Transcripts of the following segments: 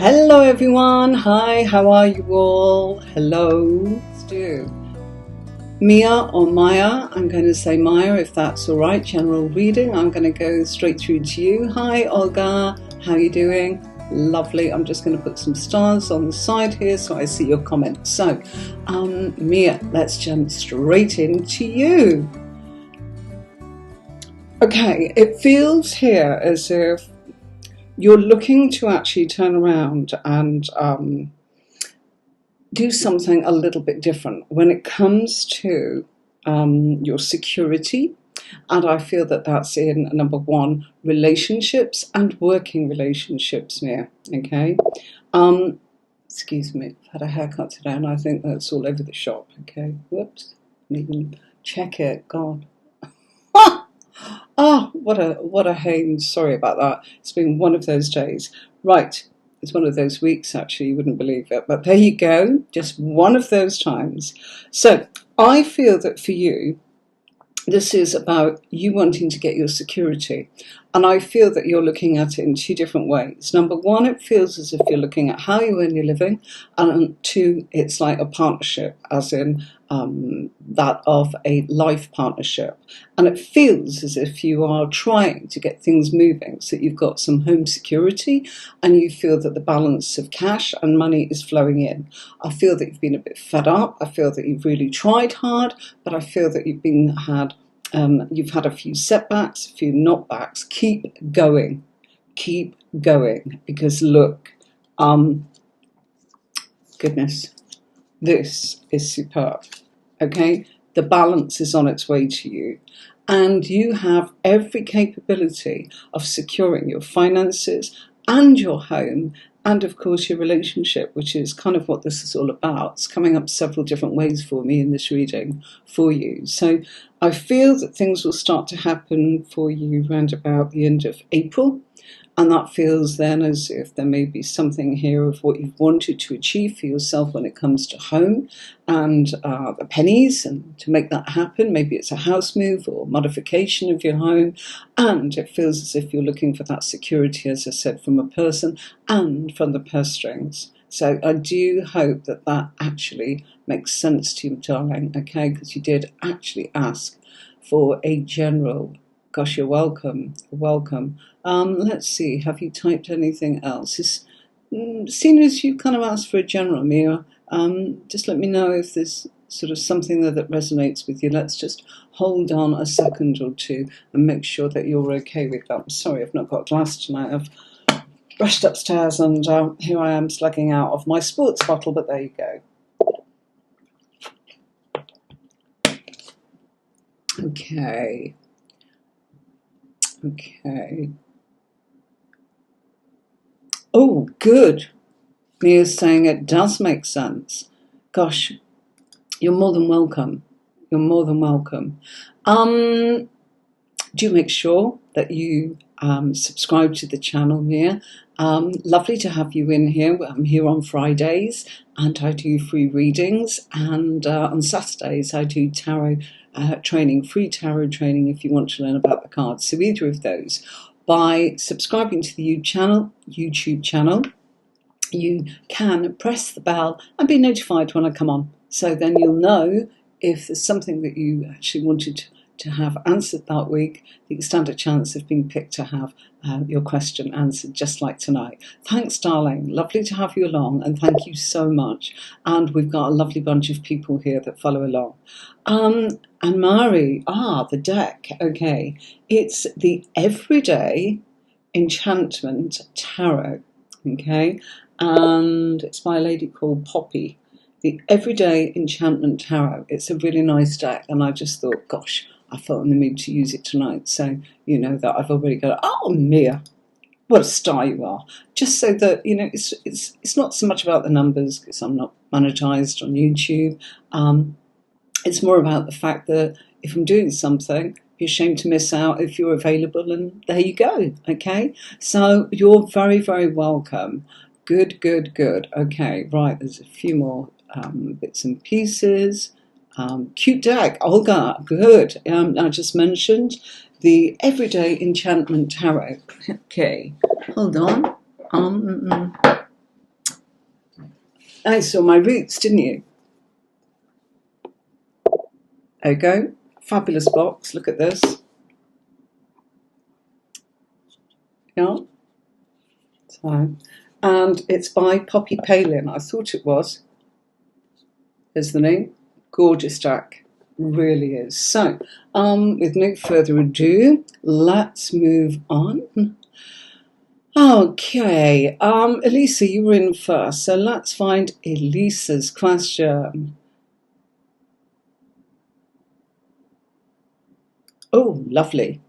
Hello everyone, hi, how are you all? Hello, Stu. Mia or Maya, I'm going to say Maya if that's alright, general reading. I'm going to go straight through to you. Hi Olga, how are you doing? Lovely, I'm just going to put some stars on the side here so I see your comments. So, Mia, let's jump straight into you. Okay, it feels here as if you're looking to actually turn around and do something a little bit different when it comes to your security. And I feel that that's in number one, relationships and working relationships, Mia. Okay. Excuse me, I've had a haircut today and I think that's all over the shop. Okay. Whoops. Didn't even check it. God. What a haze. Sorry about that. It's been one of those days. Right. It's one of those weeks, actually, you wouldn't believe it. But there you go, just one of those times. So I feel that for you, this is about you wanting to get your security. And I feel that you're looking at it in two different ways. Number one, it feels as if you're looking at how you earn your living. And two, it's like a partnership, as in that of a life partnership. And it feels as if you are trying to get things moving so that you've got some home security and you feel that the balance of cash and money is flowing in. I feel that you've been a bit fed up. I feel that you've really tried hard, but I feel that you've had a few setbacks, a few knockbacks. Keep going, because look, goodness, this is superb. Okay, the balance is on its way to you, and you have every capability of securing your finances and your home, and of course your relationship, which is kind of what this is all about. It's coming up several different ways for me in this reading for you. So I feel that things will start to happen for you around about the end of April. And that feels then as if there may be something here of what you've wanted to achieve for yourself when it comes to home and the pennies, and to make that happen, maybe it's a house move or modification of your home. And it feels as if you're looking for that security, as I said, from a person and from the purse strings. So I do hope that that actually makes sense to you, darling, okay, because you did actually ask for a general. Gosh, you're welcome. Welcome. Let's see, have you typed anything else? Seeing as you kind of asked for a general, Mia, just let me know if there's sort of something there that resonates with you. Let's just hold on a second or two and make sure that you're okay with that. I'm sorry, I've not got a glass tonight. I've rushed upstairs and here I am slugging out of my sports bottle, but there you go. Okay. Oh, good. Mia's saying it does make sense. Gosh, you're more than welcome. You're more than welcome. Do make sure that you subscribe to the channel, Mia. Lovely to have you in here. I'm here on Fridays and I do free readings, and on Saturdays I do tarot training, free tarot training if you want to learn about the cards. So either of those. By subscribing to the YouTube channel, you can press the bell and be notified when I come on. So then you'll know if there's something that you actually wanted to have answered that week, that you stand a chance of being picked to have your question answered, just like tonight. Thanks, darling. Lovely to have you along, and thank you so much. And we've got a lovely bunch of people here that follow along. And Mari, the deck. Okay, it's the Everyday Enchantment Tarot. Okay, and it's by a lady called Poppy. The Everyday Enchantment Tarot. It's a really nice deck, and I just thought, gosh, I felt in the mood to use it tonight. So you know that I've already got. Oh, Mia, what a star you are! Just so that you know, it's not so much about the numbers, because I'm not monetized on YouTube. It's more about the fact that if I'm doing something, you're ashamed to miss out if you're available, and there you go. Okay, so you're very, very welcome. Good. Okay, right, there's a few more bits and pieces. Cute deck, Olga, good. I just mentioned the Everyday Enchantment Tarot. Okay, hold on. I saw my roots, didn't you? There you go. Fabulous box. Look at this. Yeah. So, and it's by Poppy Palin. I thought it was. Is the name. Gorgeous stack. Really is. So, with no further ado, let's move on. Okay, Elisa, you were in first, so let's find Elisa's question. Oh, lovely.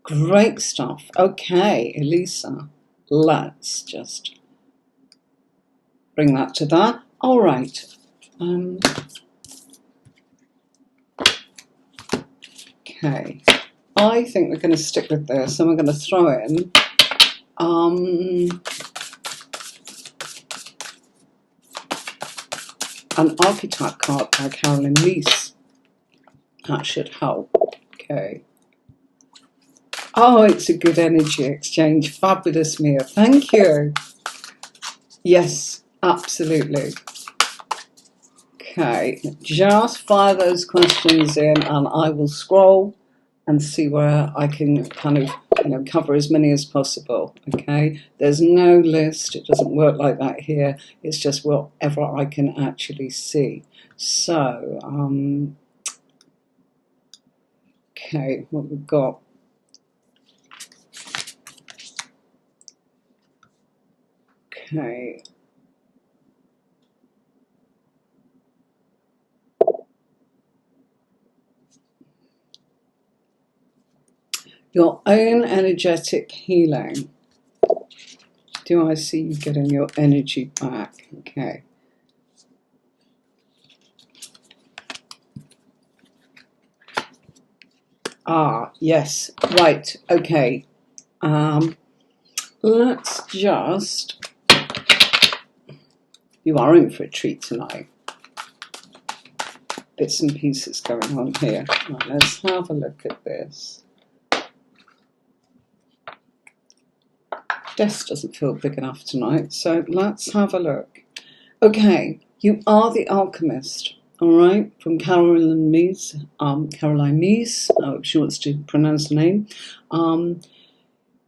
Great stuff. Okay, Elisa, let's just bring that to that. All right. Okay, I think we're going to stick with this, and we're going to throw in an archetype card by Carolyn Myss. That should help. Okay. Oh, it's a good energy exchange. Fabulous, Mia. Thank you. Yes, absolutely. Okay, just fire those questions in, and I will scroll and see where I can kind of cover as many as possible. Okay, there's no list. It doesn't work like that here. It's just whatever I can actually see. So, okay, what we've got. Okay. Your own energetic healing. Do I see you getting your energy back? Okay. Ah, yes. Right. Okay. Let's just... You are in for a treat tonight. Bits and pieces going on here. Right, let's have a look at this. Desk doesn't feel big enough tonight, so let's have a look. Okay, you are the alchemist, all right, from Caroline Myss. Caroline Myss, if she wants to pronounce the name.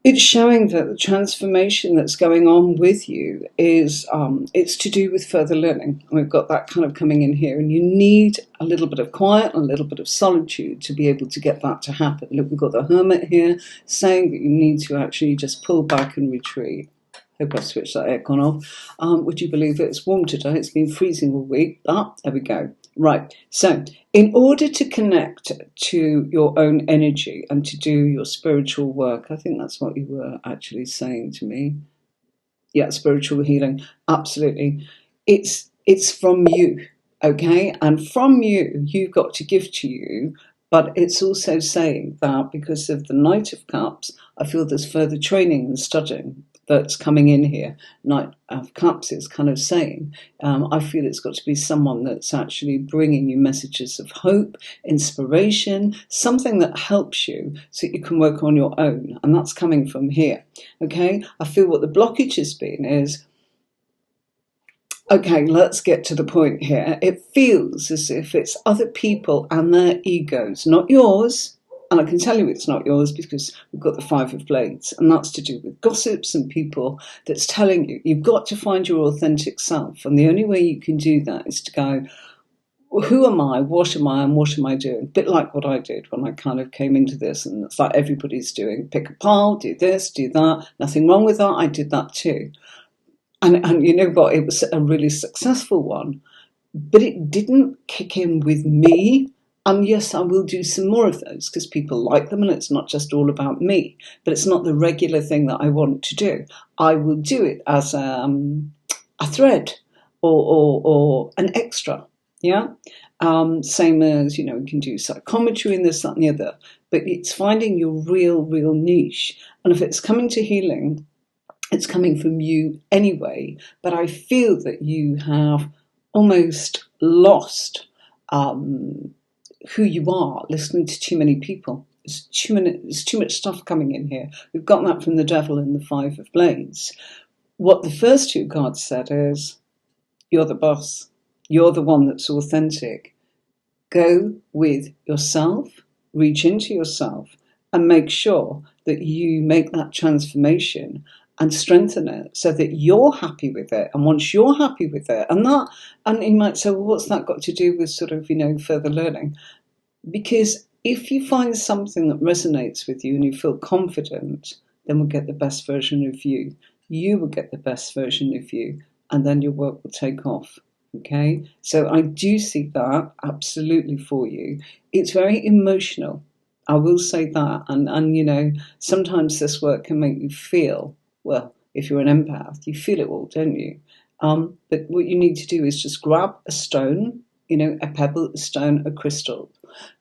It's showing that the transformation that's going on with you is it's to do with further learning. And we've got that kind of coming in here, and you need a little bit of quiet and a little bit of solitude to be able to get that to happen. Look, we've got the Hermit here saying that you need to actually just pull back and retreat. Hope I've switched that aircon off. Would you believe it? It's warm today. It's been freezing all week. There we go. Right. So in order to connect to your own energy and to do your spiritual work, I think that's what you were actually saying to me. Yeah, spiritual healing. Absolutely. It's from you. Okay. And from you, you've got to give to you. But it's also saying that because of the Knight of Cups, I feel there's further training and studying that's coming in here. Knight of Cups is kind of saying, I feel it's got to be someone that's actually bringing you messages of hope, inspiration, something that helps you so that you can work on your own. And that's coming from here. Okay, I feel what the blockage has been is, okay, let's get to the point here. It feels as if it's other people and their egos, not yours. And I can tell you it's not yours because we've got the Five of Blades, and that's to do with gossips and people that's telling you you've got to find your authentic self. And the only way you can do that is to go, well, who am I? What am I? And what am I doing? A bit like what I did when I kind of came into this, and it's like everybody's doing. Pick a pile, do this, do that. Nothing wrong with that. I did that too. And you know what? It was a really successful one, but it didn't kick in with me. And yes, I will do some more of those because people like them and it's not just all about me, but it's not the regular thing that I want to do. I will do it as a thread or an extra, yeah? Same as, we can do psychometry and this, that and the other, but it's finding your real niche. And if it's coming to healing, it's coming from you anyway, but I feel that you have almost lost who you are, listening to too many people. There's too much stuff coming in here. We've got that from the Devil and the Five of Blades. What the first two cards said is, You're the boss. You're the one that's authentic. Go with yourself, reach into yourself, and make sure that you make that transformation and strengthen it so that you're happy with it. And once you're happy with it, and you might say, well, what's that got to do with sort of, further learning? Because if you find something that resonates with you and you feel confident, then we'll get the best version of you. You will get the best version of you, and then your work will take off. Okay, so I do see that absolutely for you. It's very emotional. I will say that, and sometimes this work can make you feel, well, if you're an empath, you feel it all, don't you? But what you need to do is just grab a stone, a pebble, a stone, a crystal.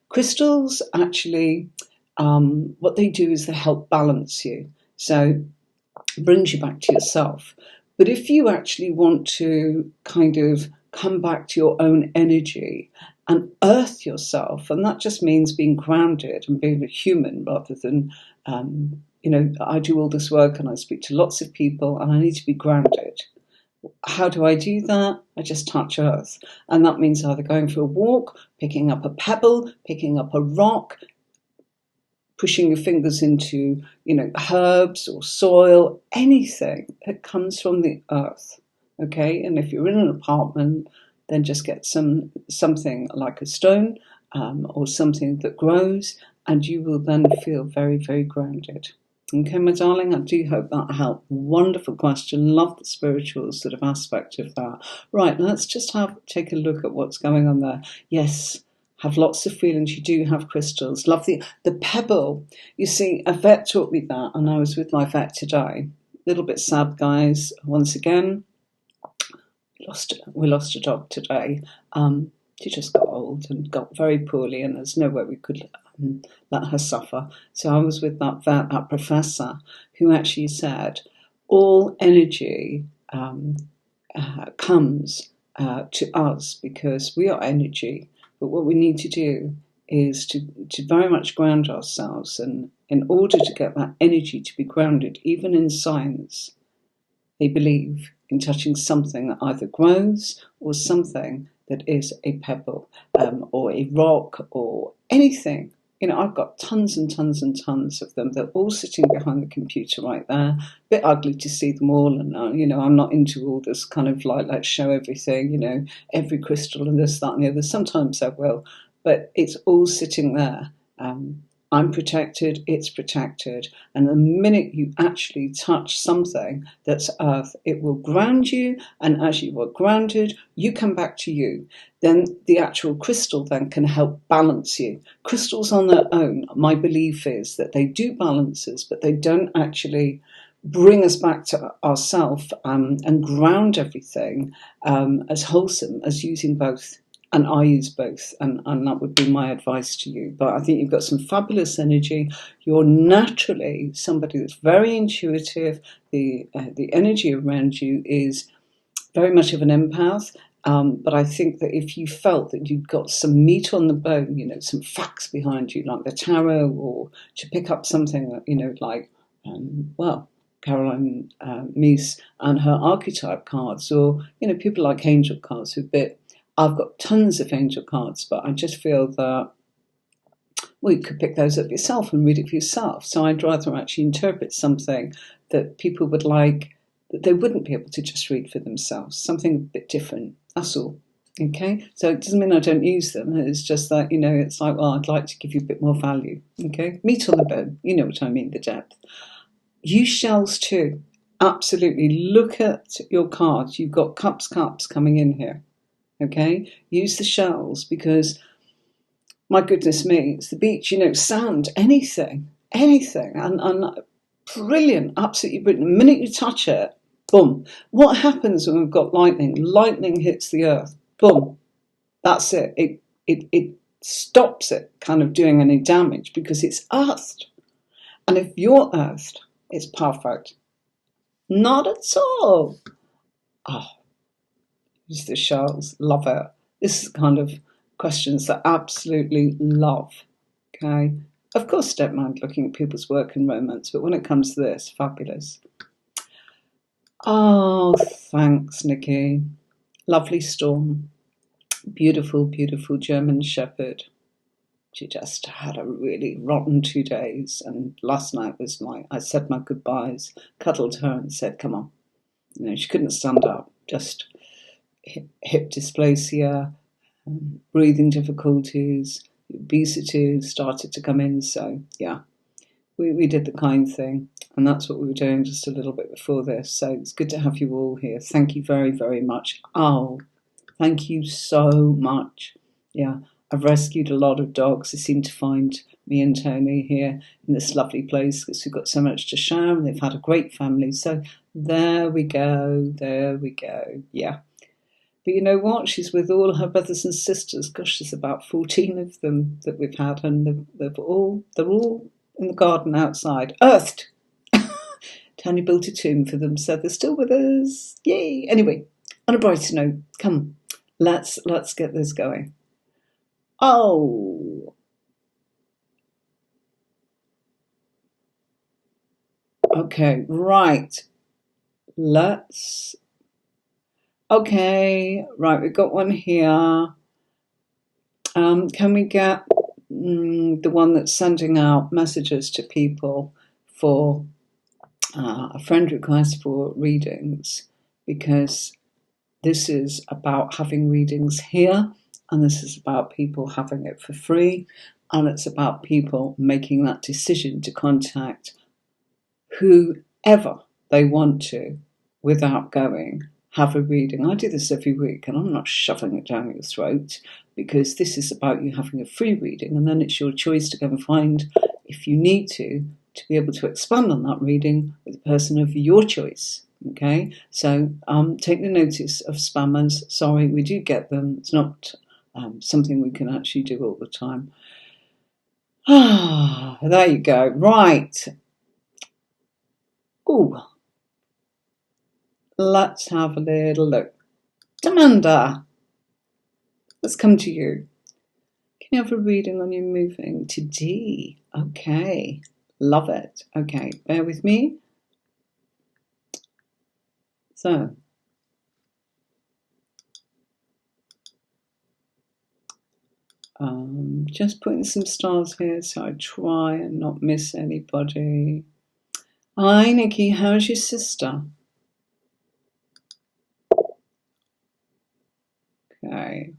Crystals actually, what they do is they help balance you. So it brings you back to yourself. But if you actually want to kind of come back to your own energy and earth yourself, and that just means being grounded and being a human rather than, I do all this work and I speak to lots of people and I need to be grounded. How do I do that? I just touch earth. And that means either going for a walk, picking up a pebble, picking up a rock, pushing your fingers into, herbs or soil, anything that comes from the earth. Okay, and if you're in an apartment, then just get something like a stone or something that grows, and you will then feel very, very grounded. Okay, my darling, I do hope that helped. Wonderful question. Love the spiritual sort of aspect of that. Right, let's just take a look at what's going on there. Yes, have lots of feelings. You do have crystals. Love the pebble. You see, a vet taught me that, and I was with my vet today. A little bit sad, guys. Once again, we lost a dog today. She just got old and got very poorly, and there's no way we could let her suffer. So I was with that professor who actually said all energy comes to us because we are energy. But what we need to do is to very much ground ourselves. And in order to get that energy to be grounded, even in science, they believe in touching something that either grows or something that is a pebble or a rock or anything. I've got tons and tons and tons of them. They're all sitting behind the computer right there. A bit ugly to see them all. And, I'm not into all this kind of like, let's show everything, every crystal and this, that and the other. Sometimes I will, but it's all sitting there. I'm protected, it's protected. And the minute you actually touch something that's earth, it will ground you. And as you are grounded, you come back to you. Then the actual crystal then can help balance you. Crystals on their own, my belief is that they do balance us, but they don't actually bring us back to ourselves and ground everything as wholesome as using both. And I use both, and that would be my advice to you. But I think you've got some fabulous energy. You're naturally somebody that's very intuitive. The energy around you is very much of an empath. But I think that if you felt that you'd got some meat on the bone, some facts behind you, like the tarot, or to pick up something, like, Caroline Myss and her archetype cards, or, people like angel cards who I've got tons of angel cards, but I just feel that you could pick those up yourself and read it for yourself. So I'd rather actually interpret something that people would like, that they wouldn't be able to just read for themselves, something a bit different. That's all. Okay, so it doesn't mean I don't use them. It's just that, it's like, well, I'd like to give you a bit more value. Okay, meat on the bone, you know what I mean, the depth. Use shells too. Absolutely. Look at your cards. You've got cups coming in here. Okay, use the shells because, my goodness me, it's the beach, sand, anything, and brilliant, absolutely brilliant. The minute you touch it, boom. What happens when we've got lightning? Lightning hits the earth, boom. That's it. It stops it kind of doing any damage because it's earthed. And if you're earthed, it's perfect. Not at all. Oh. Use the shells, love it. This is the kind of questions that I absolutely love. Okay, of course, don't mind looking at people's work and romance, but when it comes to this, fabulous. Oh, thanks, Nikki. Lovely Storm. Beautiful, beautiful German Shepherd. She just had a really rotten 2 days, and last night was I said my goodbyes, cuddled her and said, come on. She couldn't stand up, just hip dysplasia, breathing difficulties, obesity started to come in, so yeah. We did the kind thing, and that's what we were doing just a little bit before this. So it's good to have you all here. Thank you very, very much. Oh, thank you so much. Yeah, I've rescued a lot of dogs. They seem to find me and Tony here in this lovely place because we've got so much to share, and they've had a great family. So there we go. There we go. Yeah. But you know what? She's with all her brothers and sisters. Gosh, there's about 14 of them that we've had, and they're all in the garden outside, earthed. Tony built a tomb for them, so they're still with us. Yay! Anyway, on a brighter note, come, let's get this going. Oh, okay, right. Okay, right. We've got one here. Can we get the one that's sending out messages to people for a friend request for readings? Because this is about having readings here, and this is about people having it for free, and it's about people making that decision to contact whoever they want to without going, have a reading. I do this every week, and I'm not shoving it down your throat, because this is about you having a free reading, and then it's your choice to go and find, if you need to be able to expand on that reading with a person of your choice. Okay, so take the notice of spammers. Sorry, we do get them. It's not something we can actually do all the time. Ah, there you go. Right. Ooh, let's have a little look. Amanda, let's come to you. Can you have a reading on you moving to D? Okay, love it. Okay, bear with me. So, just putting some stars here so I try and not miss anybody. Hi, Nikki. How's your sister? Okay.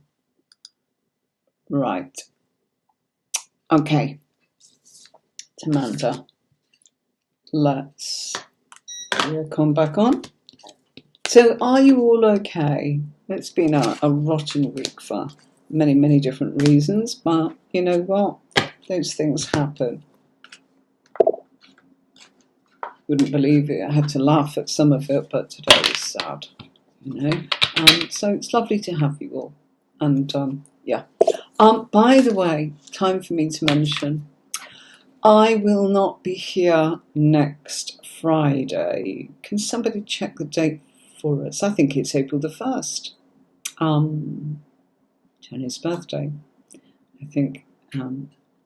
Right. Okay. Amanda, let's come back on. So, are you all okay? It's been a rotten week for many, many different reasons, but you know what? Those things happen. Wouldn't believe it. I had to laugh at some of it, but today was sad, So it's lovely to have you all. And yeah. By the way, time for me to mention, I will not be here next Friday. Can somebody check the date for us? I think it's April the 1st. Tony's birthday. I think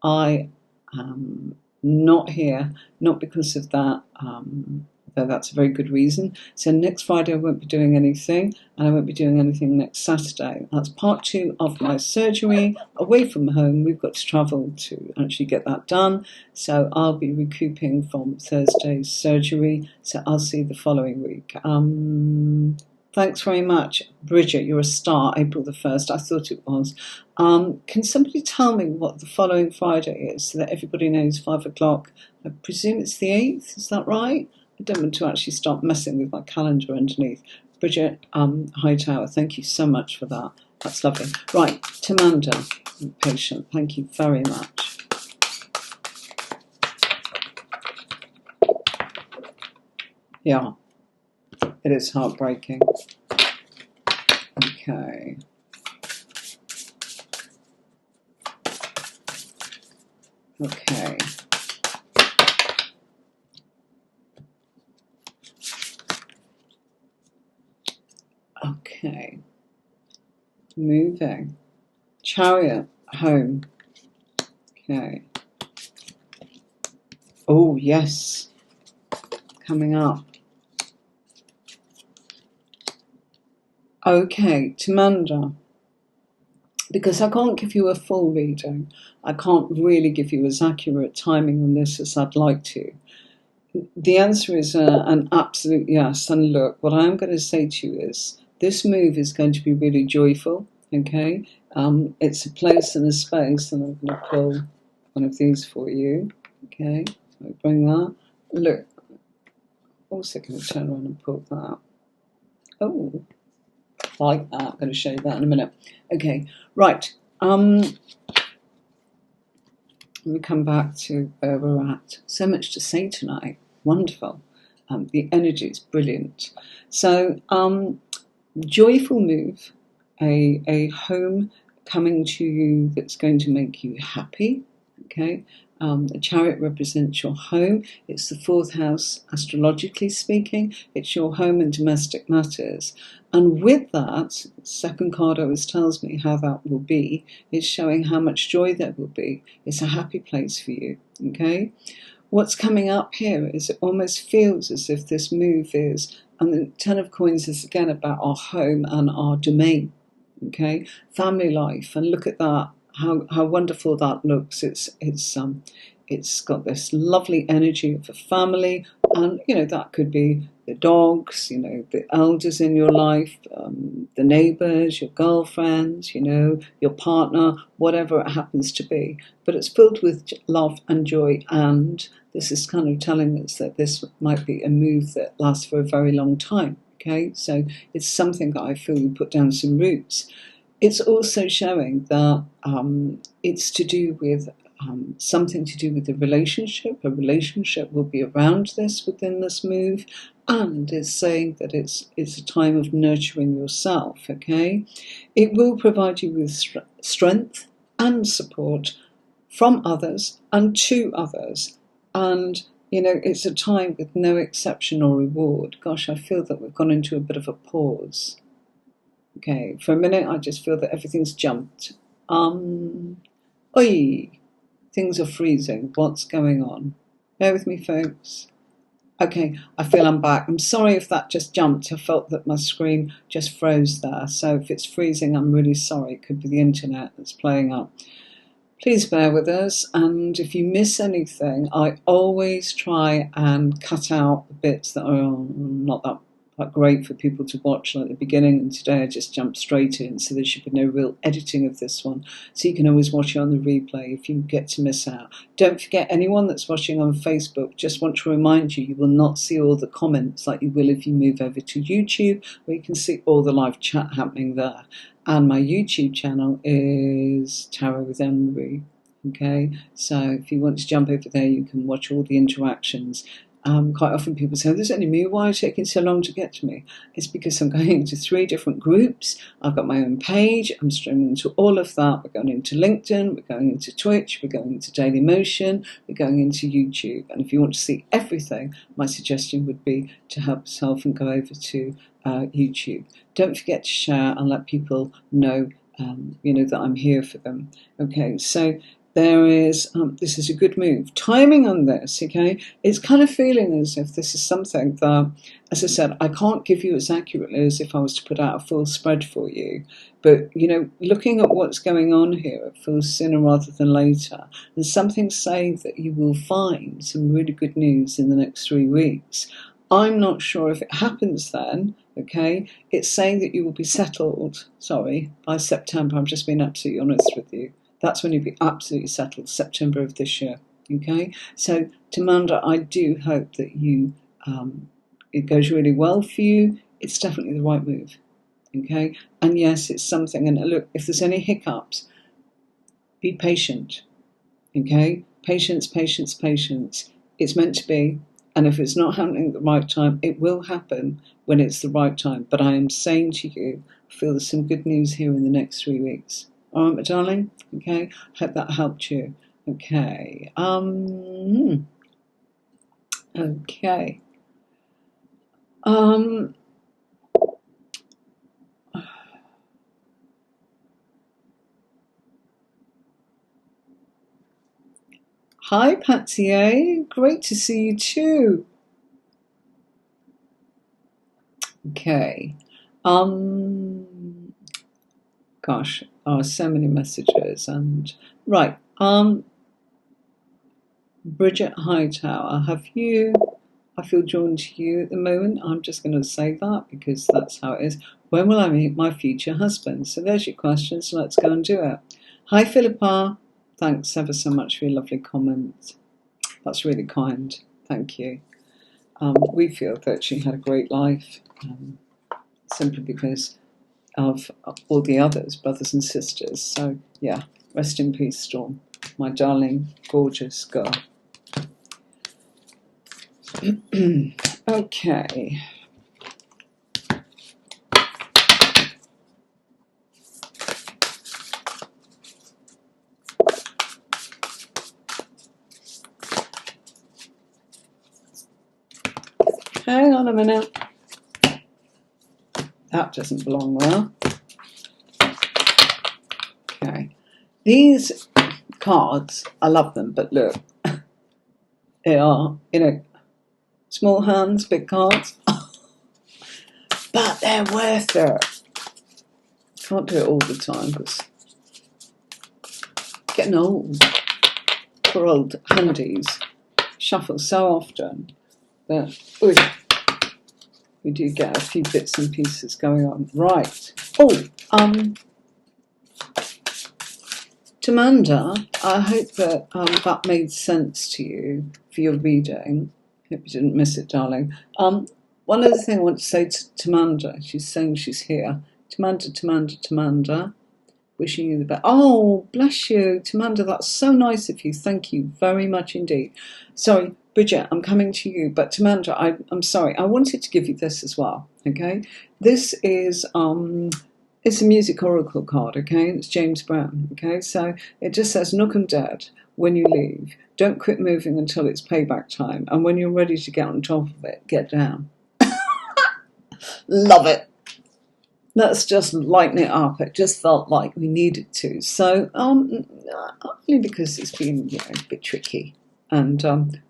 I am not here, not because of that, though that's a very good reason. So next Friday I won't be doing anything, and I won't be doing anything next Saturday. That's part 2 of my surgery away from home. We've got to travel to actually get that done, so I'll be recouping from Thursday's surgery, so I'll see you the following week. Thanks very much. Bridget, you're a star. April the 1st, I thought it was. Can somebody tell me what the following Friday is so that everybody knows? 5 o'clock. I presume it's the 8th, is that right? I don't want to actually start messing with my calendar underneath. Bridget Hightower, thank you so much for that. That's lovely. Right, Tamanda, patient, thank you very much. Yeah. It is heartbreaking. Okay. Okay. Okay. Moving. Chariot, home. Okay. Oh, yes. Coming up. Okay, Tamanda, because I can't give you a full reading, I can't really give you as accurate timing on this as I'd like to. The answer is an absolute yes. And look, what I'm going to say to you is this move is going to be really joyful, okay? It's a place and a space, and I'm going to pull one of these for you, okay? So I bring that. Look, also going to turn around and pull that. Oh, like that. I'm going to show you that in a minute. Okay, right. Let me come back to where we're at. So much to say tonight. Wonderful. The energy is brilliant. So, joyful move, a home coming to you that's going to make you happy. Okay. The chariot represents your home. It's the fourth house, astrologically speaking. It's your home and domestic matters. And with that, second card always tells me how that will be. It's showing how much joy there will be. It's a happy place for you. Okay. What's coming up here is it almost feels as if this move is, and the Ten of Coins is again about our home and our domain. Okay, family life, and look at that. How wonderful that looks. It's got this lovely energy of a family, and that could be the dogs, the elders in your life, the neighbours, your girlfriends, your partner, whatever it happens to be. But it's filled with love and joy, and this is kind of telling us that this might be a move that lasts for a very long time. Okay, so it's something that I feel you put down some roots. It's also showing that it's to do with something to do with the relationship. A relationship will be around this within this move, and it's saying that it's a time of nurturing yourself. Okay, it will provide you with strength and support from others and to others, and it's a time with no exception or reward. Gosh, I feel that we've gone into a bit of a pause. Okay, for a minute, I just feel that everything's jumped. Oi, things are freezing. What's going on? Bear with me, folks. Okay, I feel I'm back. I'm sorry if that just jumped. I felt that my screen just froze there. So if it's freezing, I'm really sorry. It could be the internet that's playing up. Please bear with us. And if you miss anything, I always try and cut out the bits that are not that great for people to watch, like the beginning, and today I just jumped straight in, so there should be no real editing of this one, so you can always watch it on the replay if you get to miss out. Don't forget, anyone that's watching on Facebook, just want to remind you, you will not see all the comments like you will if you move over to YouTube, where you can see all the live chat happening there. And my YouTube channel is Tarot with Emery. Okay, so if you want to jump over there, you can watch all the interactions. Quite often people say, there's only me, why is it taking so long to get to me? It's because I'm going into 3 different groups. I've got my own page. I'm streaming into all of that. We're going into LinkedIn. We're going into Twitch. We're going into Daily Motion. We're going into YouTube. And if you want to see everything, my suggestion would be to help yourself and go over to YouTube. Don't forget to share and let people know, that I'm here for them. Okay, so there is, this is a good move. Timing on this, okay, it's kind of feeling as if this is something that, as I said, I can't give you as accurately as if I was to put out a full spread for you. But, looking at what's going on here, it feels sooner rather than later. And something's saying that you will find some really good news in the next 3 weeks. I'm not sure if it happens then, okay? It's saying that you will be settled, by September. I'm just being absolutely honest with you. That's when you'll be absolutely settled, September of this year. Okay, so Tamanda, I do hope that it goes really well for you. It's definitely the right move. Okay, and yes, it's something. And look, if there's any hiccups, be patient. Okay, patience, patience, patience. It's meant to be. And if it's not happening at the right time, it will happen when it's the right time. But I am saying to you, I feel there's some good news here in the next 3 weeks. All right, my darling? Okay, hope that helped you. Okay. Okay. Hi, Patsy A. Great to see you too. Okay. Gosh, so many messages and right. Bridget Hightower, have you? I feel drawn to you at the moment. I'm just going to say that because that's how it is. When will I meet my future husband? So there's your question. So let's go and do it. Hi, Philippa. Thanks ever so much for your lovely comment. That's really kind. Thank you. We feel that she had a great life simply because of all the others, brothers and sisters. So, yeah, rest in peace, Storm, my darling, gorgeous girl. Okay. Hang on a minute. That doesn't belong there. Okay. These cards, I love them, but look, they are, small hands, big cards. But they're worth it. Can't do it all the time because getting old. For old handies. Shuffle so often that we do get a few bits and pieces going on. Right. Tamanda, I hope that that made sense to you for your reading. Hope you didn't miss it, darling. One other thing I want to say to Tamanda, she's saying she's here. Tamanda, wishing you the best. Oh, bless you, Tamanda, that's so nice of you. Thank you very much indeed. Sorry, Bridget, I'm coming to you, but Tamanda, I'm sorry. I wanted to give you this as well, okay? This is... it's a music oracle card, okay? It's James Brown, okay? So it just says, knock 'em dead when you leave. Don't quit moving until it's payback time. And when you're ready to get on top of it, get down. Love it. Let's just lighten it up. It just felt like we needed to. So, only because it's been, a bit tricky. And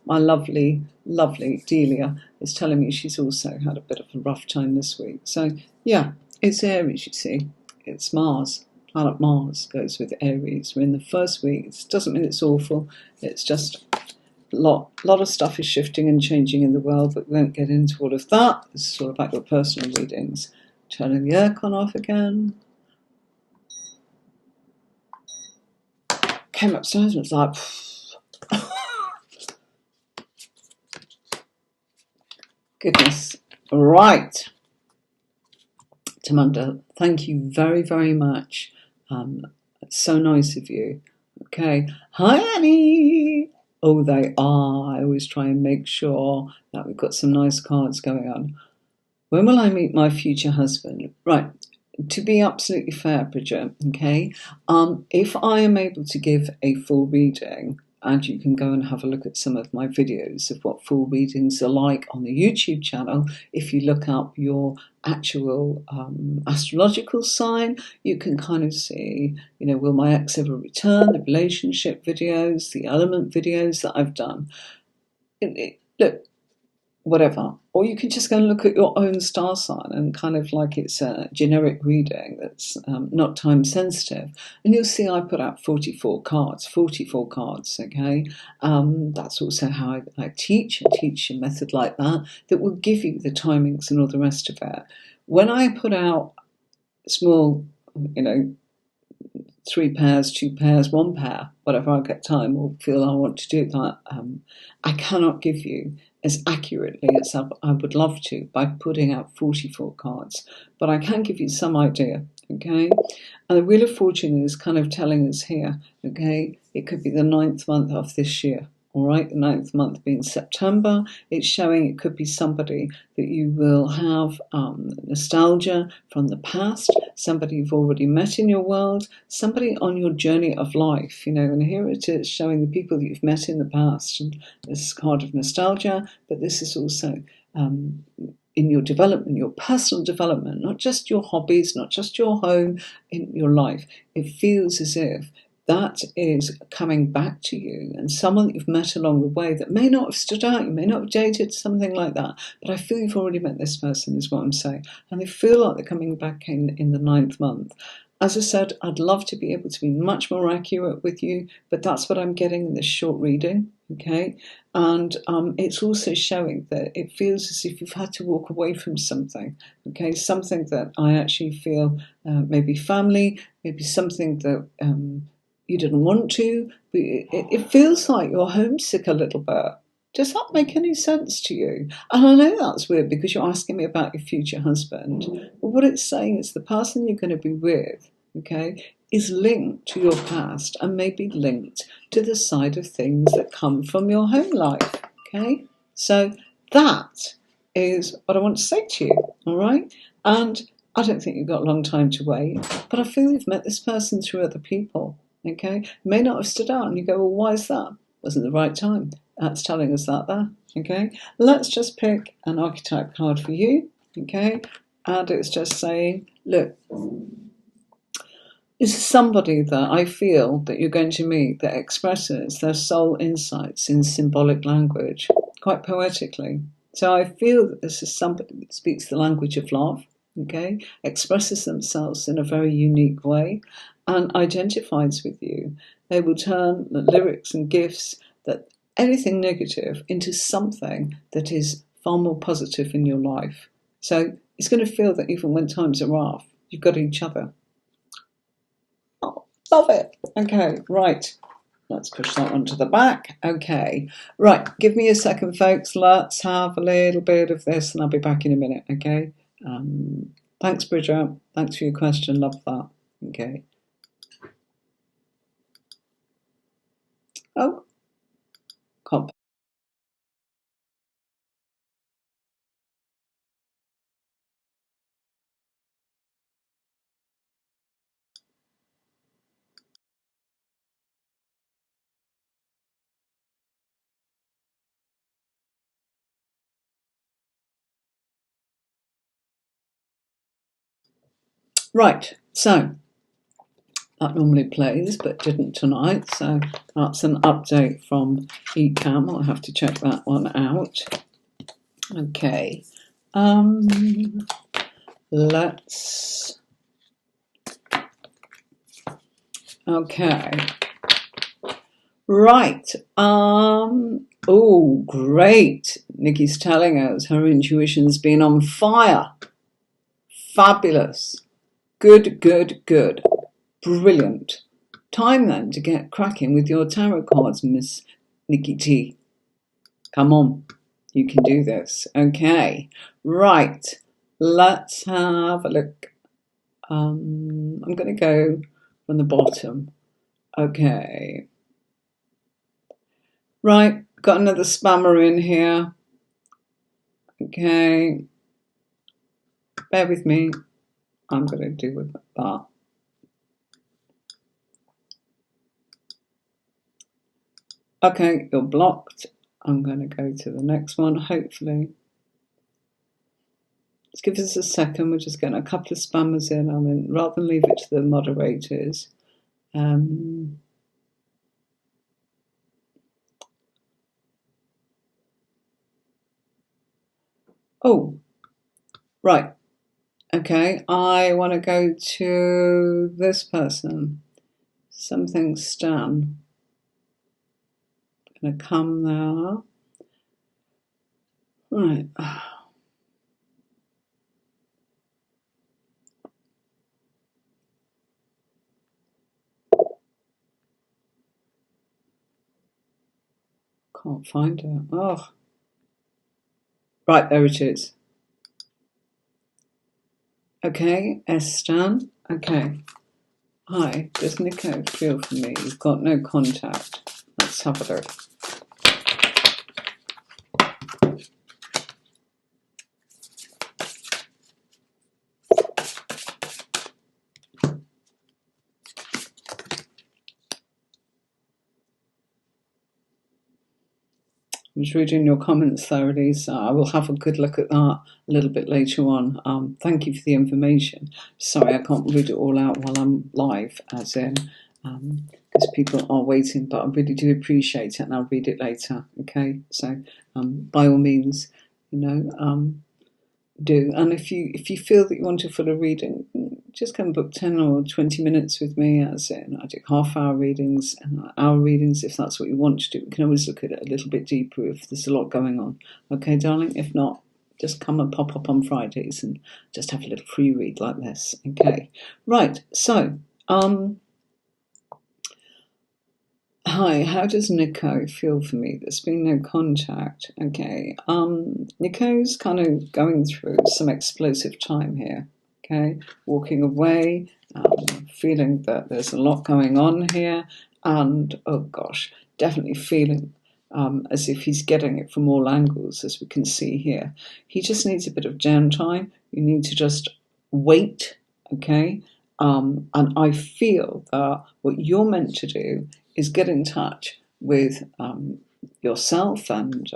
my lovely, lovely Delia is telling me she's also had a bit of a rough time this week. So, yeah. It's Aries, you see. It's Mars. Planet Mars goes with Aries. We're in the first week. It doesn't mean it's awful. It's just a lot of stuff is shifting and changing in the world, but we won't get into all of that. This is all about your personal readings. Turning the aircon off again. Came upstairs and was like... Goodness. Right. Tamanda, thank you very, very much. It's so nice of you. Okay. Hi, Annie. Oh, they are. I always try and make sure that we've got some nice cards going on. When will I meet my future husband? Right. To be absolutely fair, Bridget, okay, if I am able to give a full reading, and you can go and have a look at some of my videos of what full readings are like on the YouTube channel. If you look up your actual astrological sign, you can kind of see, will my ex ever return, the relationship videos, the element videos that I've done. Look, whatever. Or you can just go and look at your own star sign and kind of like it's a generic reading that's not time sensitive. And you'll see I put out 44 cards, okay? That's also how I teach a method like that will give you the timings and all the rest of it. When I put out small, 3 pairs, 2 pairs, 1 pair, whatever I get time or feel I want to do that, I cannot give you as accurately as I would love to by putting out 44 cards. But I can give you some idea, okay? And the Wheel of Fortune is kind of telling us here, okay? It could be the 9th month of this year, all right? The 9th month being September. It's showing it could be somebody that you will have nostalgia from the past, somebody you've already met in your world, somebody on your journey of life, and here it is showing the people that you've met in the past. And this is card of nostalgia, but this is also in your development, your personal development, not just your hobbies, not just your home, in your life. It feels as if that is coming back to you, and someone that you've met along the way that may not have stood out, you may not have dated, something like that, but I feel you've already met this person is what I'm saying, and they feel like they're coming back in the 9th month. As I said, I'd love to be able to be much more accurate with you, but that's what I'm getting in this short reading, okay? And it's also showing that it feels as if you've had to walk away from something, okay? Something that I actually feel maybe family, maybe something that you didn't want to, but it feels like you're homesick a little bit. Does that make any sense to you? And I know that's weird because you're asking me about your future husband. But what it's saying is the person you're going to be with, okay, is linked to your past and maybe linked to the side of things that come from your home life, okay? So that is what I want to say to you, all right? And I don't think you've got a long time to wait, but I feel you've met this person through other people, okay? May not have stood out, and you go, well, why is that? Wasn't the right time. That's telling us that there, okay? Let's just pick an archetype card for you, okay? And it's just saying, look, this is somebody that I feel that you're going to meet that expresses their soul insights in symbolic language, quite poetically. So I feel that this is somebody that speaks the language of love, okay, expresses themselves in a very unique way, and identifies with you. They will turn the lyrics and gifts, that anything negative, into something that is far more positive in your life. So it's going to feel that even when times are rough, you've got each other. Oh, love it. Okay, right. Let's push that one to the back. Okay, right. Give me a second, folks. Let's have a little bit of this, and I'll be back in a minute. Okay. Thanks, Bridget. Thanks for your question. Love that. Okay. Oh, can't. Right. So that normally plays, but didn't tonight. So that's an update from Ecamm. I'll have to check that one out. Okay. Let's. Okay. Right. Oh, great. Nikki's telling us her intuition's been on fire. Fabulous. Good, good, good. Brilliant. Time then to get cracking with your tarot cards, Miss Nikki T. Come on. You can do this. Okay. Right. Let's have a look. I'm going to go from the bottom. Okay. Right. Got another spammer in here. Okay. Bear with me. I'm going to do with that. Okay, you're blocked. I'm going to go to the next one, hopefully. Let's give us a second. We're just getting a couple of spammers in. I mean, rather than leave it to the moderators. Oh, right. Okay, I want to go to this person. Something Stan. Going to come there. Right. Can't find it. Oh. Right, there it is. Okay, Stan. Okay. Hi, does Nico feel for me? You've got no contact. Let's have a look. I was reading your comments thoroughly, so I will have a good look at that a little bit later on. Thank you for the information. Sorry, I can't read it all out while I'm live, as in because people are waiting, but I really do appreciate it, and I'll read it later. Okay, so by all means, do. And if you feel that you want a fuller reading, just come book 10 or 20 minutes with me. As in, I do half-hour readings and hour readings if that's what you want to do. We can always look at it a little bit deeper if there's a lot going on. Okay, darling? If not, just come and pop up on Fridays and just have a little free read like this. Okay, right. So, hi, how does Nico feel for me? There's been no contact. Okay. Nico's kind of going through some explosive time here. Okay. Walking away, feeling that there's a lot going on here, and oh gosh, definitely feeling as if he's getting it from all angles, as we can see here. He just needs a bit of downtime. You need to just wait. Okay. And I feel that what you're meant to do is get in touch with yourself and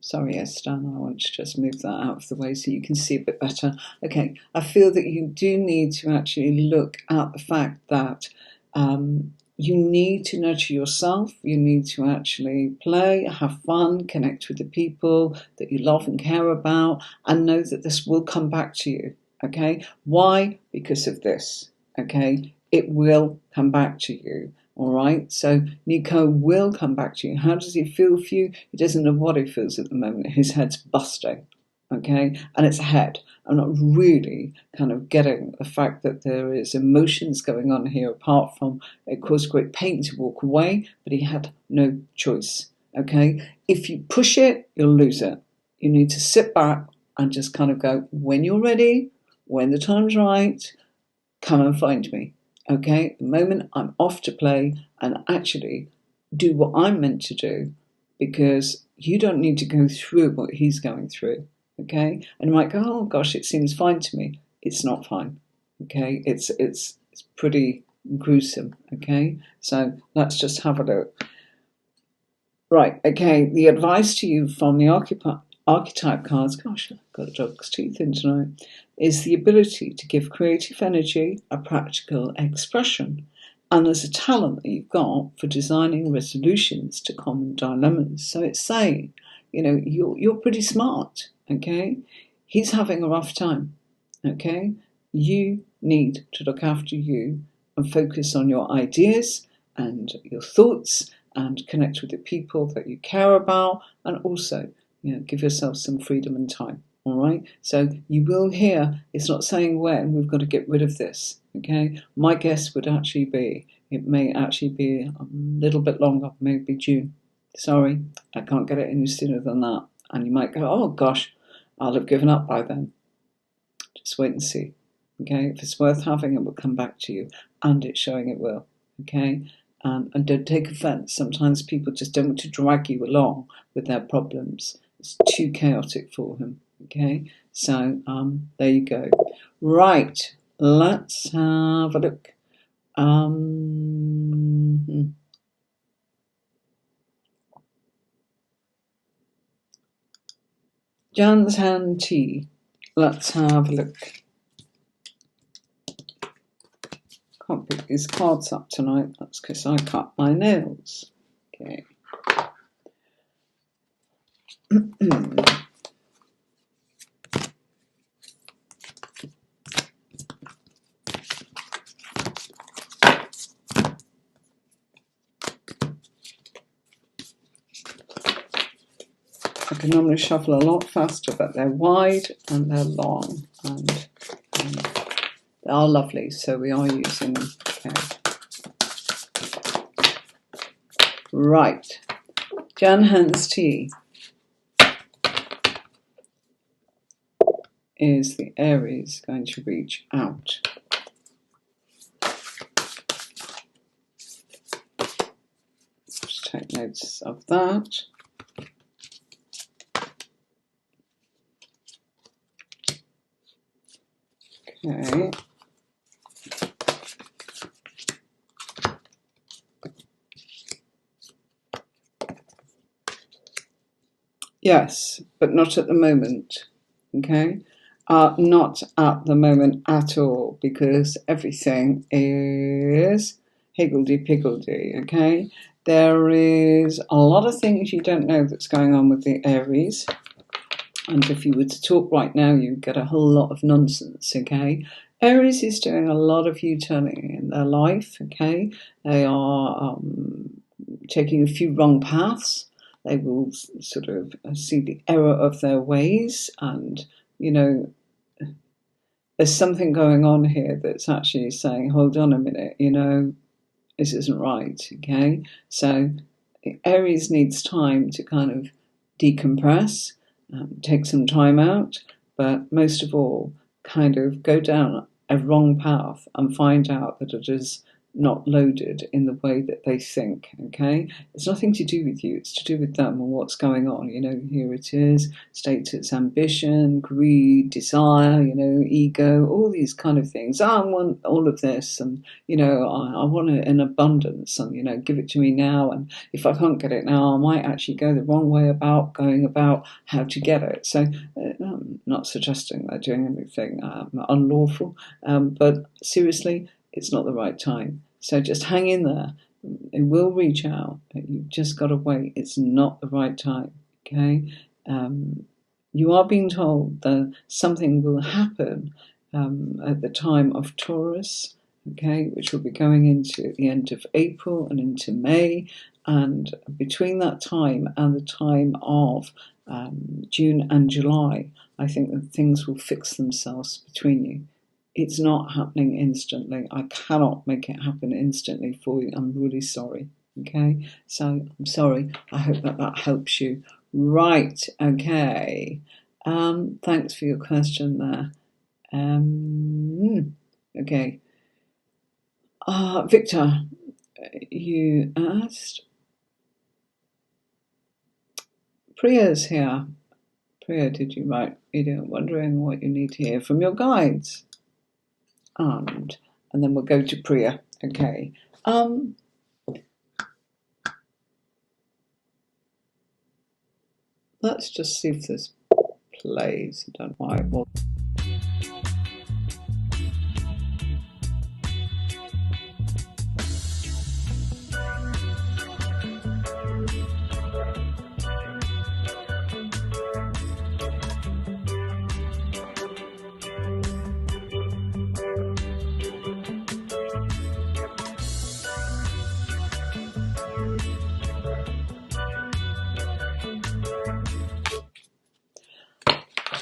sorry, Esther, I want to just move that out of the way so you can see a bit better. Okay, I feel that you do need to actually look at the fact that you need to nurture yourself, you need to actually play, have fun, connect with the people that you love and care about, and know that this will come back to you. Okay, why? Because of this. Okay, it will come back to you. All right, so Nico will come back to you. How does he feel for you? He doesn't know what he feels at the moment. His head's busting, okay? And it's a head. I'm not really kind of getting the fact that there is emotions going on here apart from it caused great pain to walk away, but he had no choice, okay? If you push it, you'll lose it. You need to sit back and just kind of go, when you're ready, when the time's right, come and find me. Okay, at the moment I'm off to play and actually do what I'm meant to do, because you don't need to go through what he's going through. Okay, and you might go, oh gosh, it seems fine to me. It's not fine. Okay, it's pretty gruesome. Okay, so let's just have a look. Right, okay, the advice to you from the archetype cards, gosh, I've got a dog's teeth in tonight, is the ability to give creative energy a practical expression. And there's a talent that you've got for designing resolutions to common dilemmas. So it's saying, you're pretty smart, okay? He's having a rough time, okay? You need to look after you and focus on your ideas and your thoughts and connect with the people that you care about, and also, give yourself some freedom and time. All right, so you will hear, it's not saying when, we've got to get rid of this, okay? My guess would actually be, it may actually be a little bit longer, maybe June. Sorry, I can't get it any sooner than that. And you might go, oh gosh, I'll have given up by then. Just wait and see, okay? If it's worth having, it will come back to you, and it's showing it will, okay? And don't take offence. Sometimes people just don't want to drag you along with their problems. It's too chaotic for them. Okay, so there you go. Right, let's have a look. Jan's hand tea. Let's have a look. Can't pick these cards up tonight. That's because I cut my nails. Okay. I can normally shuffle a lot faster, but they're wide and they're long and they are lovely, so we are using them. Okay. Right, Jan Hans tea is the Aries going to reach out. Just take notes of that. Okay. Yes, but not at the moment. Okay. Not at the moment at all, because everything is higgledy-piggledy, okay? There is a lot of things you don't know that's going on with the Aries. And if you were to talk right now, you'd get a whole lot of nonsense, okay? Aries is doing a lot of U-turning in their life, okay? They are taking a few wrong paths. They will sort of see the error of their ways, and, you know, there's something going on here that's actually saying, hold on a minute, you know, this isn't right, okay? So Aries needs time to kind of decompress, take some time out, but most of all, kind of go down a wrong path and find out that it is not loaded in the way that they think, okay? It's nothing to do with you, it's to do with them and what's going on. You know, here it is, status, ambition, greed, desire, you know, ego, all these kind of things. I want all of this, and, you know, I want it in abundance, and, you know, give it to me now, and if I can't get it now, I might actually go the wrong way about going about how to get it. So I'm not suggesting they're doing anything unlawful, but seriously, it's not the right time. So just hang in there. It will reach out. You've just got to wait. It's not the right time, okay? You are being told that something will happen at the time of Taurus, okay, which will be going into the end of April and into May. And between that time and the time of June and July, I think that things will fix themselves between you. It's not happening instantly. I cannot make it happen instantly for you. I'm really sorry. Okay? So I'm sorry. I hope that helps you. Right. Okay. Thanks for your question there. Okay. Victor, you asked. Priya's here. Priya, did you write? You're wondering what you need to hear from your guides. And then we'll go to Priya. Okay. Let's just see if this plays. I don't know why it will.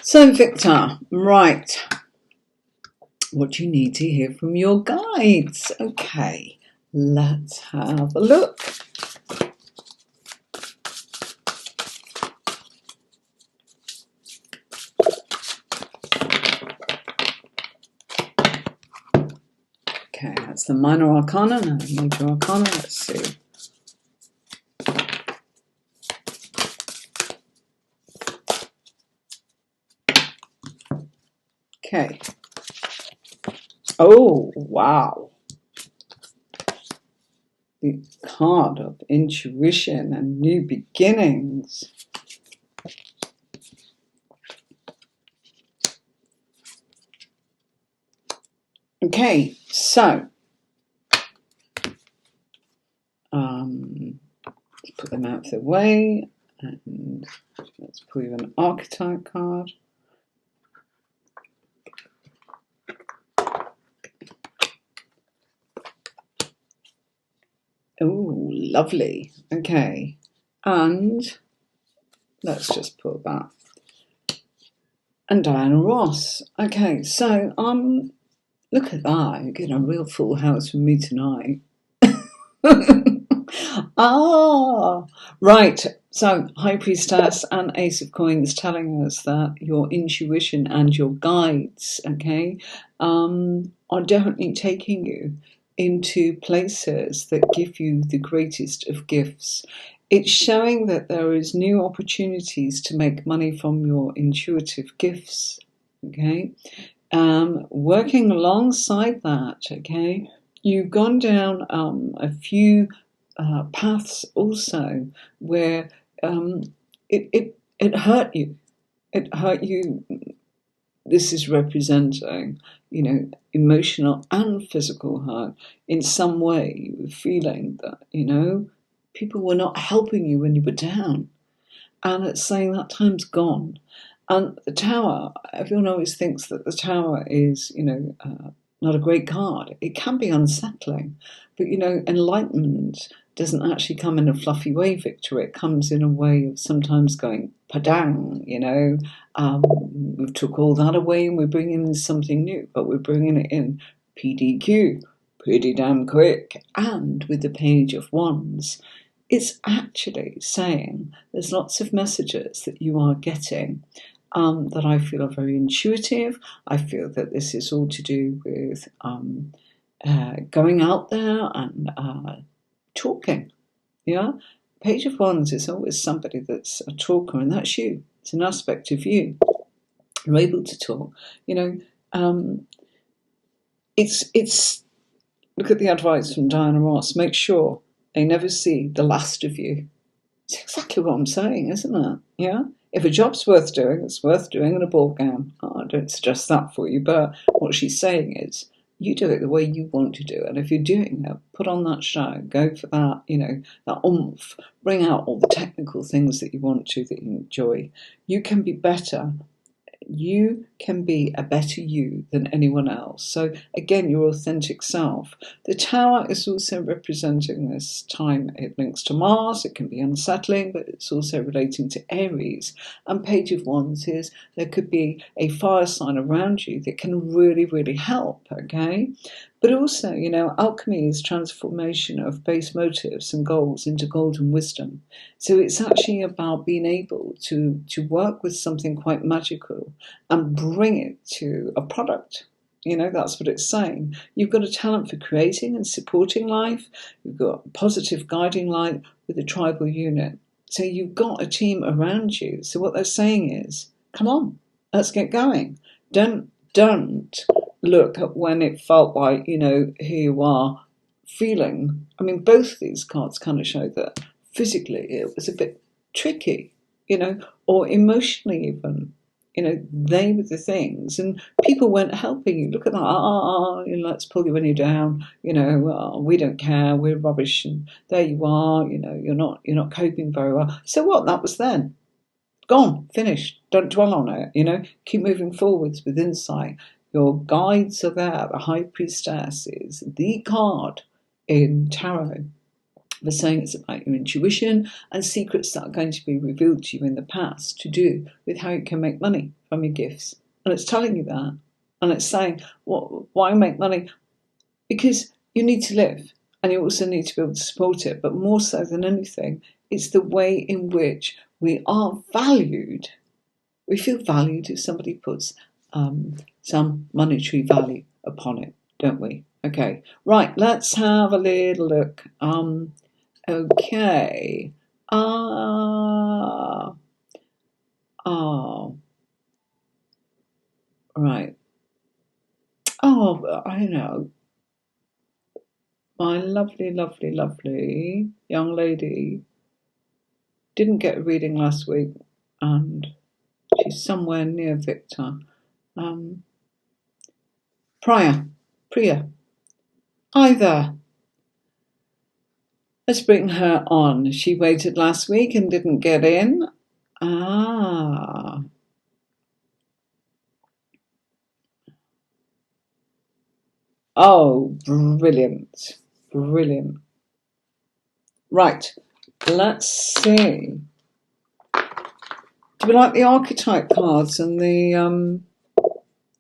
So, Victor, right. What do you need to hear from your guides? Okay, let's have a look. Okay, that's the minor arcana and the major arcana. Let's see. Okay. Oh, wow. The card of intuition and new beginnings. Okay, so let's put them out of the way, and let's pull you an archetype card. Oh, lovely. Okay, and let's just put that. And Diana Ross. Okay, so look at that. You're getting a real full house from me tonight. Right. So High Priestess and Ace of Coins telling us that your intuition and your guides, okay, are definitely taking you into places that give you the greatest of gifts. It's showing that there is new opportunities to make money from your intuitive gifts, okay? Working alongside that, okay, you've gone down a few paths also where it hurt you. It hurt you this is representing, emotional and physical hurt. In some way, you were feeling that, people were not helping you when you were down. And it's saying that time's gone. And the Tower, everyone always thinks that the Tower is, not a great card. It can be unsettling. But, enlightenment doesn't actually come in a fluffy way, Victor. It comes in a way of sometimes going padang, we took all that away and we're bringing in something new, but we're bringing it in PDQ, pretty damn quick, and with the Page of Wands. It's actually saying there's lots of messages that you are getting that I feel are very intuitive. I feel that this is all to do with going out there and talking. Yeah, Page of Wands is always somebody that's a talker, and that's you. It's an aspect of you. You're able to talk. It's look at the advice from Diana Ross. Make sure they never see the last of you. It's exactly what I'm saying, isn't it? Yeah. If a job's worth doing, it's worth doing in a ball gown. I don't suggest that for you, but what she's saying is, you do it the way you want to do it. And if you're doing it, put on that show, go for that, that oomph, bring out all the technical things that you want to, that you enjoy. You can be better. You can be a better you than anyone else. So again, your authentic self. The Tower is also representing this time. It links to Mars. It can be unsettling, but it's also relating to Aries. And Page of Wands is there could be a fire sign around you that can really, really help, okay? But also, alchemy is transformation of base motives and goals into golden wisdom. So it's actually about being able to work with something quite magical and bring it to a product. That's what it's saying. You've got a talent for creating and supporting life. You've got a positive guiding light with a tribal unit. So you've got a team around you. So what they're saying is, come on, let's get going. Don't look at when it felt like, here you are feeling. I mean, both of these cards kind of show that physically it was a bit tricky, or emotionally even. They were the things, and people weren't helping you. Look at that, let's pull you when you're down, we don't care, we're rubbish, and there you are, you're not coping very well. So what? That was then. Gone, finished. Don't dwell on it, keep moving forwards with insight. Your guides are there. The High Priestess is the card in Tarot. They're saying it's about your intuition and secrets that are going to be revealed to you in the past to do with how you can make money from your gifts. And it's telling you that. And it's saying, why make money? Because you need to live and you also need to be able to support it. But more so than anything, it's the way in which we are valued. We feel valued if somebody puts some monetary value upon it, don't we? Okay, right, let's have a little look. Okay. Right. Oh, I know. My lovely, lovely, lovely young lady didn't get a reading last week, and she's somewhere near Victor. Priya. Hi there. Let's bring her on. She waited last week and didn't get in. Oh, brilliant. Brilliant. Right, let's see. Do we like the archetype cards and the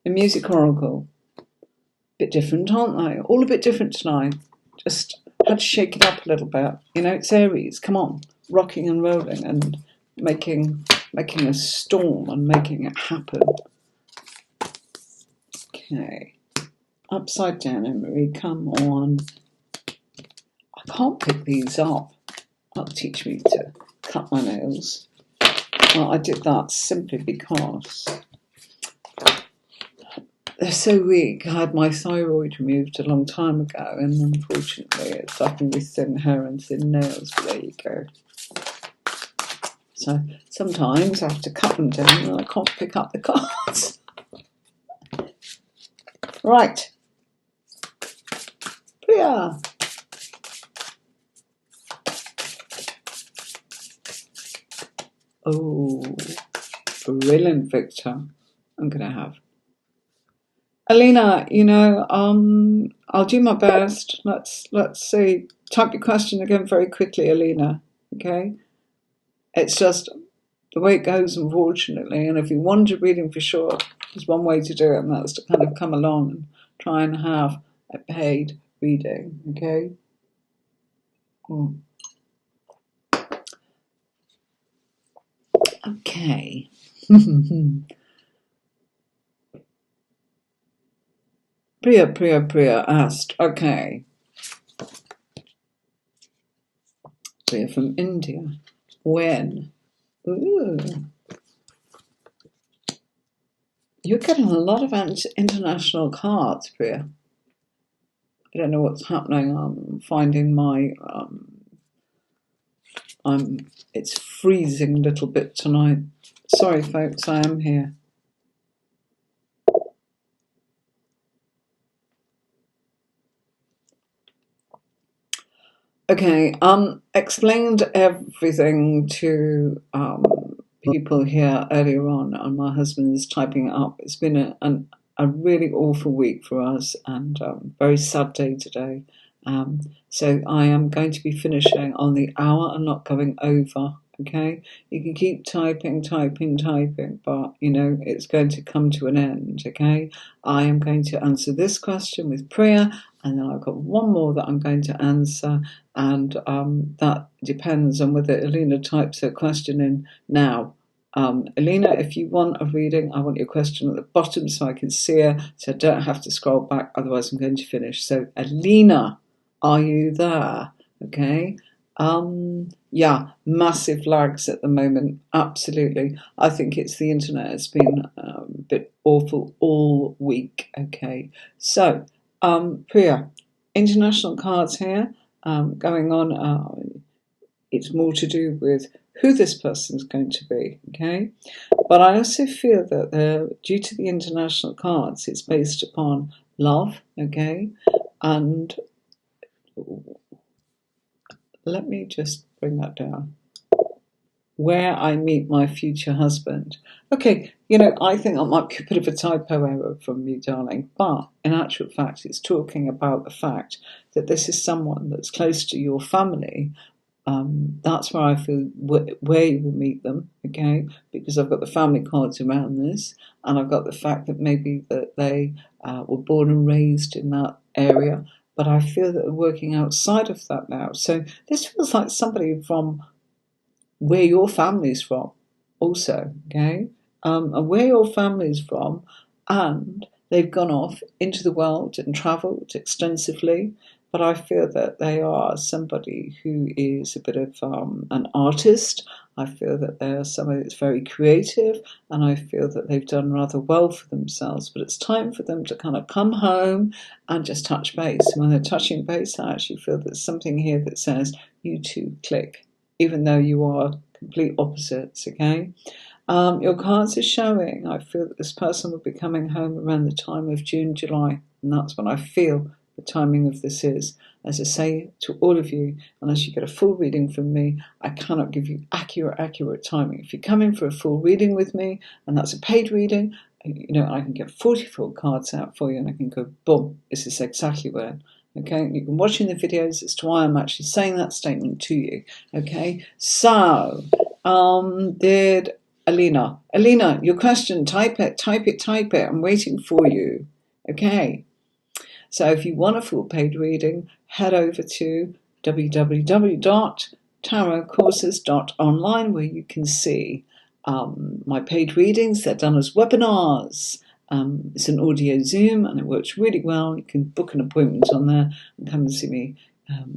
music oracle? Bit different, aren't they? All a bit different tonight. Just had to shake it up a little bit. It's Aries. Come on, rocking and rolling and making a storm and making it happen. Okay. Upside down, Emery. Come on. I can't pick these up. That'll teach me to cut my nails. Well, I did that simply because they're so weak. I had my thyroid removed a long time ago, and unfortunately it's left me with thin hair and thin nails, but there you go. So sometimes I have to cut them down and I can't pick up the cards. Right. Priya. Oh, brilliant, Victor. I'm going to have. Alina, I'll do my best. Let's see. Type your question again very quickly, Alina. Okay? It's just the way it goes, unfortunately. And if you want a reading for sure, there's one way to do it, and that's to kind of come along and try and have a paid reading. Okay? Okay. Priya asked, okay. Priya from India. When? Ooh. You're getting a lot of international cards, Priya. I don't know what's happening. I'm finding my... it's freezing a little bit tonight. Sorry, folks, I am here. Okay, explained everything to people here earlier on, and my husband is typing it up. It's been a really awful week for us, and very sad day today. So I am going to be finishing on the hour and not going over. Okay, you can keep typing, but it's going to come to an end. Okay, I am going to answer this question with Priya, and then I've got one more that I'm going to answer, and that depends on whether Alina types her question in now. Alina, if you want a reading, I want your question at the bottom so I can see her, so I don't have to scroll back, otherwise I'm going to finish. So, Alina, are you there? Okay. Yeah, massive lags at the moment. Absolutely. I think it's the internet. It's been a bit awful all week. Okay. So, Priya, international cards here going on. It's more to do with who this person's going to be. Okay. But I also feel that due to the international cards, it's based upon love. Okay. And let me just bring that down. Where I meet my future husband. Okay, I think that might be a bit of a typo error from me, darling, but in actual fact, it's talking about the fact that this is someone that's close to your family. That's where I feel where you will meet them, okay? Because I've got the family cards around this, and I've got the fact that maybe that they were born and raised in that area. But I feel that they're working outside of that now. So this feels like somebody from where your family's from also, okay? And where your family's from, and they've gone off into the world and travelled extensively. But I feel that they are somebody who is a bit of an artist. I feel that they are somebody that's very creative, and I feel that they've done rather well for themselves. But it's time for them to kind of come home and just touch base. And when they're touching base, I actually feel there's something here that says, you two click, even though you are complete opposites, okay? Your cards are showing, I feel that this person will be coming home around the time of June, July, and that's when I feel the timing of this is. As I say to all of you, unless you get a full reading from me, I cannot give you accurate timing. If you come in for a full reading with me, and that's a paid reading, I can get 44 cards out for you, and I can go, boom, this is exactly where. Okay, you've been watching the videos as to why I'm actually saying that statement to you. Okay, so did Alina, your question, type it. I'm waiting for you. Okay, so if you want a full paid reading, head over to www.tarotcourses.online, where you can see my paid readings. They're done as webinars. It's an audio Zoom, and it works really well. You can book an appointment on there and come and see me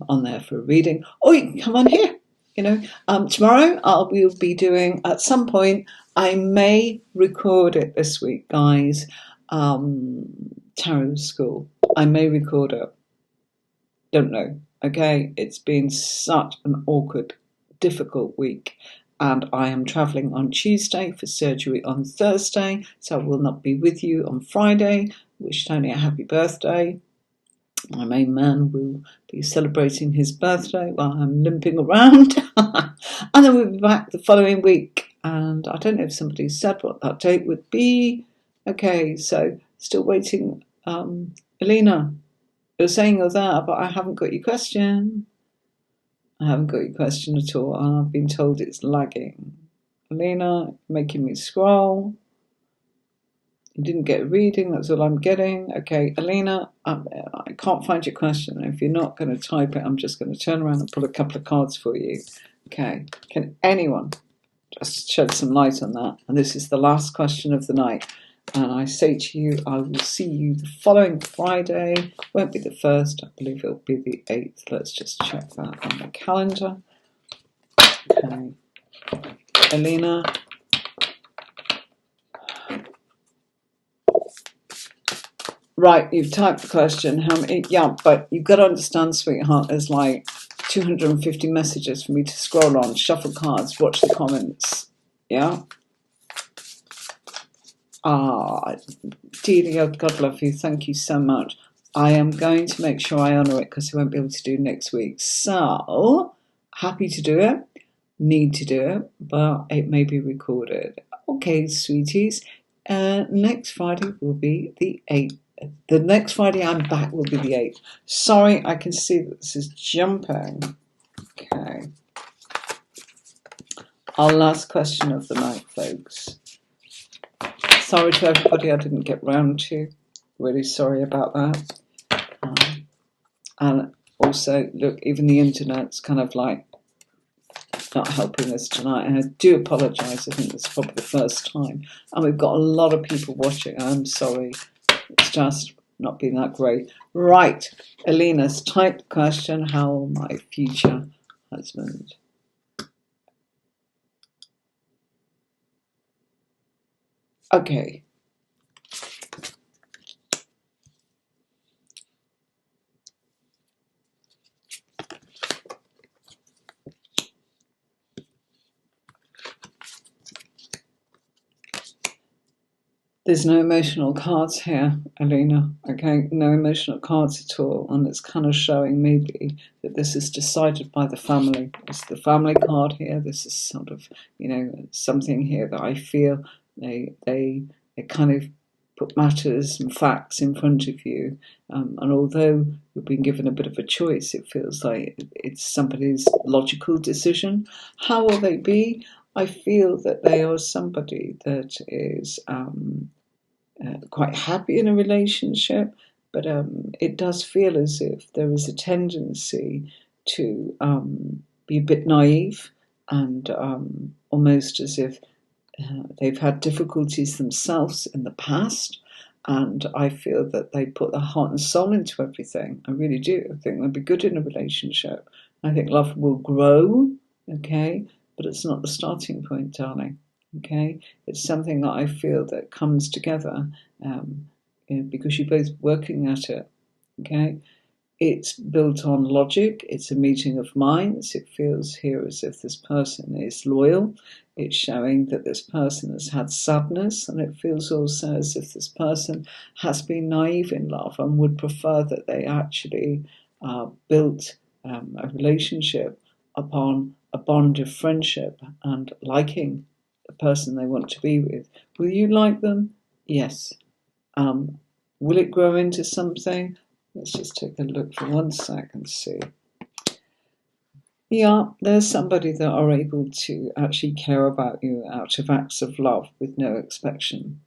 on there for a reading, or you can come on here. Tomorrow we'll be doing, at some point, I may record it this week, guys, tarot school. I may record it. Don't know. Okay, it's been such an awkward, difficult week. And I am travelling on Tuesday for surgery on Thursday, so I will not be with you on Friday. wish Tony a happy birthday. My main man will be celebrating his birthday while I'm limping around. And then we'll be back the following week. And I don't know if somebody said what that date would be. Okay, so still waiting. Alina, you're saying you're there, but I haven't got your question. I haven't got your question at all. I've been told it's lagging. Alina, making me scroll. You didn't get a reading, that's all I'm getting. Okay, Alina, I can't find your question. If you're not going to type it, I'm just going to turn around and pull a couple of cards for you. Okay, can anyone just shed some light on that? And this is the last question of the night. And I say to you, I will see you the following Friday. Won't be the 1st, I believe it'll be the 8th. Let's just check that on the calendar. Okay, Alina. Right, you've typed the question. How many? Yeah, but you've got to understand, sweetheart, there's like 250 messages for me to scroll on, shuffle cards, watch the comments. Yeah? Delia, God love you. Thank you so much. I am going to make sure I honour it because I won't be able to do next week. So, happy to do it. Need to do it, but it may be recorded. Okay, sweeties. Next Friday will be the 8th. The next Friday I'm back will be the 8th. Sorry, I can see that this is jumping. Okay. Our last question of the night, folks. Sorry to everybody I didn't get round to. Really sorry about that. And also, look, even the internet's kind of like not helping us tonight. And I do apologise. I think this is probably the first time. And we've got a lot of people watching. I'm sorry. It's just not been that great. Right, Alina's typed question, how will my future husband? Okay. There's no emotional cards here, Alina. Okay, no emotional cards at all. And it's kind of showing maybe that this is decided by the family. It's the family card here. This is sort of, something here that I feel they kind of put matters and facts in front of you. And although you've been given a bit of a choice, it feels like it's somebody's logical decision. How will they be? I feel that they are somebody that is quite happy in a relationship, but it does feel as if there is a tendency to be a bit naive and almost as if they've had difficulties themselves in the past. And I feel that they put their heart and soul into everything. I really do. I think they'll be good in a relationship. I think love will grow, okay? But it's not the starting point, darling. Okay, it's something that I feel that comes together because you're both working at it. Okay, it's built on logic. It's a meeting of minds. It feels here as if this person is loyal. It's showing that this person has had sadness, and it feels also as if this person has been naive in love and would prefer that they actually built a relationship upon a bond of friendship and liking the person they want to be with. Will you like them? Yes. Will it grow into something? Let's just take a look for 1 sec and see. Yeah, there's somebody that are able to actually care about you out of acts of love with no expectation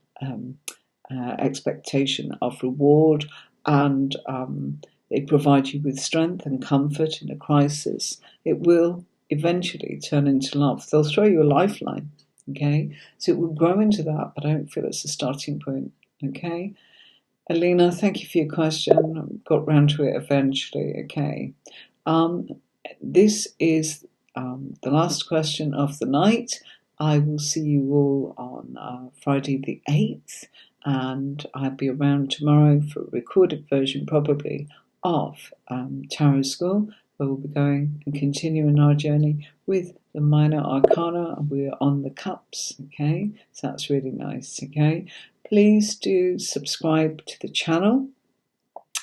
of reward, and they provide you with strength and comfort in a crisis. It will eventually turn into love. They'll throw you a lifeline, okay? So it will grow into that, but I don't feel it's a starting point, okay? Alina, thank you for your question. I got round to it eventually, okay? This is the last question of the night. I will see you all on Friday the 8th, and I'll be around tomorrow for a recorded version probably of Tarot School, where we'll be going and continuing our journey with the minor arcana, and we're on the cups, okay? So that's really nice, okay? please do subscribe to the channel.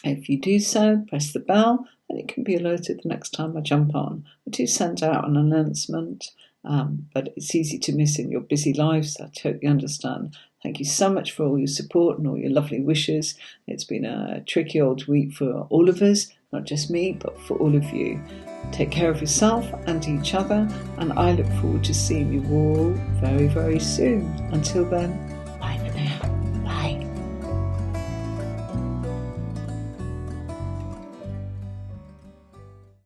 If you do so, press the bell and it can be alerted the next time I jump on. I do send out an announcement, but it's easy to miss in your busy lives. I totally understand. Thank you so much for all your support and all your lovely wishes. It's been a tricky old week for all of us, not just me, but for all of you. Take care of yourself and each other, and I look forward to seeing you all very, very soon. Until then,